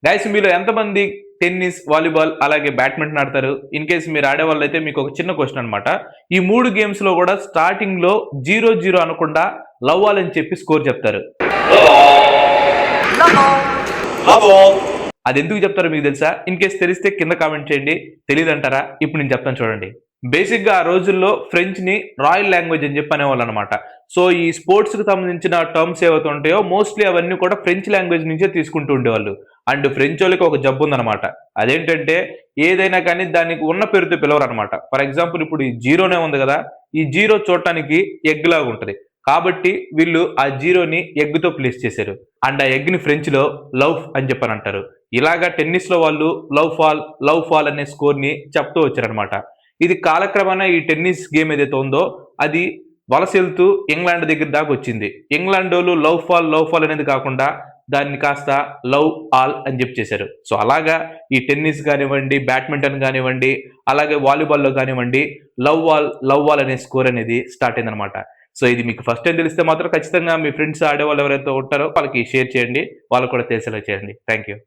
Guys మీలో ఎంతమంది tennis, volleyball అలాగే బ్యాడ్మింటన్ ఆడతారు? ఇన్ కేస్ మీరు ఆడేవాళ్ళైతే మీకు ఒక చిన్న క్వశ్చన్ అనమాట. ఈ 3 గేమ్స్‌లో కూడా స్టార్టింగ్‌లో 0-0 అనకుండా లవ్ ఆల్ అని చెప్పి స్కోర్ చెప్తారు. అదెందుకు చెప్తారో మీకు తెలుసా? ఇన్ కేస్ తెలిస్తే కింద కామెంట్ చేయండి. తెలీదంటారా? ఇప్పుడు నేను చెప్తాను చూడండి. బేసిక్‌గా ఆ రోజుల్లో ఫ్రెంచ్‌ని రాయల్ లాంగ్వేజ్ అని చెప్పి అనేవాళ్ళనమాట. సో, ఈ స్పోర్ట్స్‌కి సంబంధించిన టర్మ్స్ ఏవైతే ఉంటాయో మోస్ట్‌లీ అవన్నీ కూడా ఫ్రెంచ్ లాంగ్వేజ్ నుంచే తీసుకుంటూ ఉండేవాళ్ళు. అండ్ ఫ్రెంచోళ్ళకి ఒక జబ్బుందనమాట. అదేంటంటే ఏదైనా కానీ దానికి ఉన్న పేరుతో పిలవరనమాట. ఫర్ ఎగ్జాంపుల్ ఇప్పుడు ఈ జీరోనే ఉంది గదా! ఈ జీరో చూడటానికి ఎగ్ లాగుంటది. కాబట్టి వీళ్ళు ఆ జీరోని ఎగ్‌తో ప్లేస్ చేశారు. అండ్ ఆ ఎగ్‌ని ఫ్రెంచ్‌లో లవ్ అని చెప్పనంటారు. ఇలాగా టెన్నిస్‌లో వాళ్ళు లవ్ ఫాల్ అనే స్కోర్‌ని చెప్తూ వచ్చారనమాట. ఇది కాలక్రమేణా ఈ టెన్నిస్ గేమ్ ఏదైతే ఉందో అది వలసెళ్తూ ఇంగ్లాండ్ దగ్గర దాకా వచ్చింది. ఇంగ్లాండోళ్ళు లవ్ ఫాల్ అనేది కాకుండా దాన్ని కాస్త లవ్ ఆల్ అని చెప్పి చేశారు. సో, అలాగా ఈ టెన్నిస్ గానివ్వండి, బ్యాడ్మింటన్ గానివ్వండి, అలాగే వాలీబాల్‌లో గానివ్వండి లవ్ ఆల్ అనే స్కోర్ అనేది స్టార్ట్ అయిందనమాట. సో, ఇది మీకు ఫస్ట్ టైమ్ తెలిస్తే మాత్రం ఖచ్చితంగా మీ ఫ్రెండ్స్ ఆడేవాళ్ళు ఎవరైతే ఉంటారో వాళ్ళకి షేర్ చేయండి. వాళ్ళకి కూడా తెలిసేలా చేయండి. Thank you.